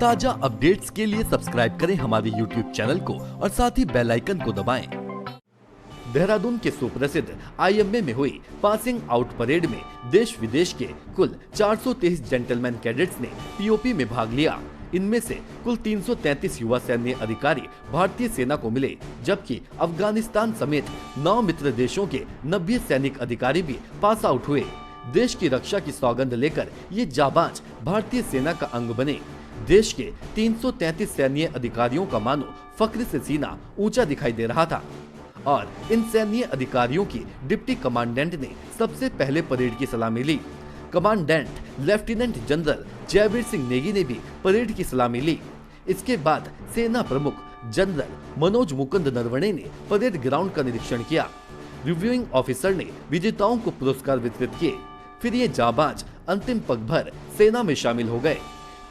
ताजा अपडेट्स के लिए सब्सक्राइब करें हमारे YouTube चैनल को और साथ ही बेल आइकन को दबाएं। देहरादून के सुप्रसिद्ध IMA में हुई पासिंग आउट परेड में देश विदेश के कुल 423 जेंटलमैन कैडेट्स ने POP में भाग लिया। इनमें से कुल 333 युवा सैन्य अधिकारी भारतीय सेना को मिले, जबकि अफगानिस्तान समेत 9 मित्र देशों के 90 सैनिक अधिकारी भी पास आउट हुए। देश की रक्षा की सौगंध लेकर ये जाबाज भारतीय सेना का अंग बने। देश के 333 सैन्य अधिकारियों का मानो फक्र से सीना ऊंचा दिखाई दे रहा था और इन सैन्य अधिकारियों की डिप्टी कमांडेंट ने सबसे पहले परेड की सलामी ली। Commandant lieutenant general Jaiveer Singh Negi ने भी परेड की सलामी ली। इसके बाद सेना प्रमुख जनरल मनोज मुकुंद नरवणे ने परेड ग्राउंड का निरीक्षण किया। रिव्यूइंग ऑफिसर ने विजेताओं को पुरस्कार वितरित किए। फिर ये जाबाज अंतिम पग भर सेना में शामिल हो गए।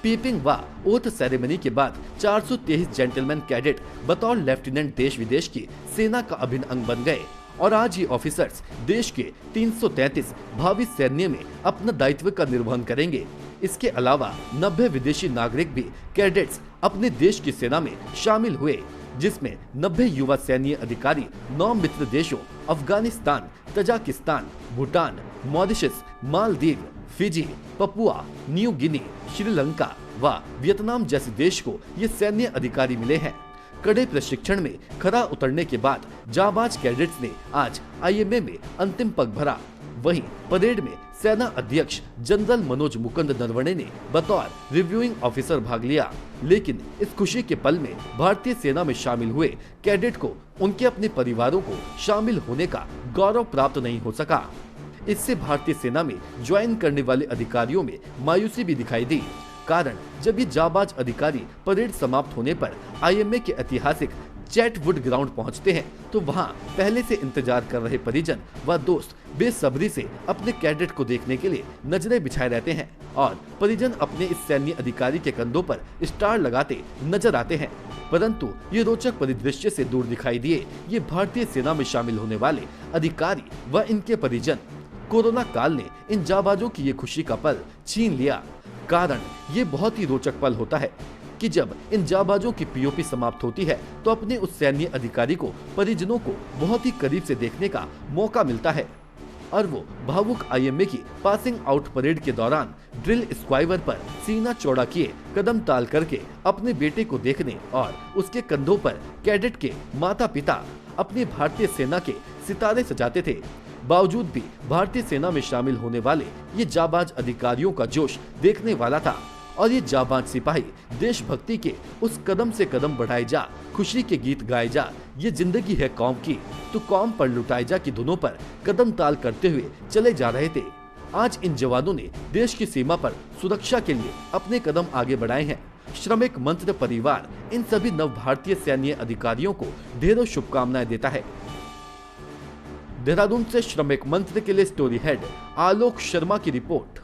पीपिंग व ओथ सेरेमनी के बाद 423 जेंटलमैन कैडेट बतौर लेफ्टिनेंट देश विदेश की सेना का अभिन्न अंग बन गए और आज ये ऑफिसर्स देश के 333 भावी सैन्य में अपना दायित्व का निर्वहन करेंगे। इसके अलावा 90 विदेशी नागरिक भी कैडेट्स अपने देश की सेना में शामिल हुए, जिसमें 90 युवा सैन्य अधिकारी 9 मित्र देशों Afghanistan, Tajikistan, Bhutan, Mauritius, Maldives, Fiji, Papua, New Guinea, Sri Lanka व वियतनाम जैसे देश को ये सैन्य अधिकारी मिले हैं। कड़े प्रशिक्षण में खरा उतरने के बाद जाबाज कैडेट्स ने आज IMA में अंतिम पग भरा। वहीं परेड में सेना अध्यक्ष जनरल मनोज मुकुंद नरवणे ने बतौर रिव्यूइंग ऑफिसर भाग लिया, लेकिन इस खुशी के पल में भारतीय सेना में शामिल हुए कैडेट को उनके अपने परिवारों को शामिल होने का गौरव प्राप्त नहीं हो सका। इससे भारतीय सेना में ज्वाइन करने वाले अधिकारियों में मायूसी भी दिखाई दी। कारण जब ये जाबाज अधिकारी परेड समाप्त होने पर IMA के ऐतिहासिक चैटवुड ग्राउंड पहुंचते हैं तो वहां पहले से इंतजार कर रहे परिजन व दोस्त बेसब्री से अपने कैडेट को देखने के लिए नजरें बिछाए रहते हैं और परिजन अपने इस सैन्य अधिकारी के कंधों पर स्टार लगाते नजर आते हैं। परंतु ये रोचक परिदृश्य से दूर दिखाई दिए ये भारतीय सेना में शामिल होने वाले अधिकारी व इनके परिजन। कोरोना काल ने इन जाबाजों की ये खुशी का पल छीन लिया। कारण ये बहुत ही रोचक पल होता है कि जब इन जाबाजों की POP समाप्त होती है तो अपने उस सैन्य अधिकारी को परिजनों को बहुत ही करीब से देखने का मौका मिलता है और वो भावुक IMA की पासिंग आउट परेड के दौरान ड्रिल स्क्वायर पर सीना चौड़ा किए कदम ताल करके अपने बेटे को देखने और उसके कंधों पर कैडेट के माता पिता अपनी भारतीय सेना के सितारे सजाते थे। बावजूद भी भारतीय सेना में शामिल होने वाले ये जाबाज अधिकारियों का जोश देखने वाला था और ये जाबाज सिपाही देशभक्ति के उस कदम से कदम बढ़ाए जा, खुशी के गीत गाए जा, ये जिंदगी है कौम की तो कौम पर लुटाए जा की धुनों पर कदम ताल करते हुए चले जा रहे थे। आज इन जवानों ने देश की सीमा पर सुरक्षा के लिए अपने कदम आगे बढ़ाए हैं। श्रमिक मंत्र परिवार इन सभी नव भारतीय सैन्य अधिकारियों को ढेरों शुभकामनाएं देता है। देहरादून से श्रमिक मंत्र के लिए स्टोरी हेड आलोक शर्मा की रिपोर्ट।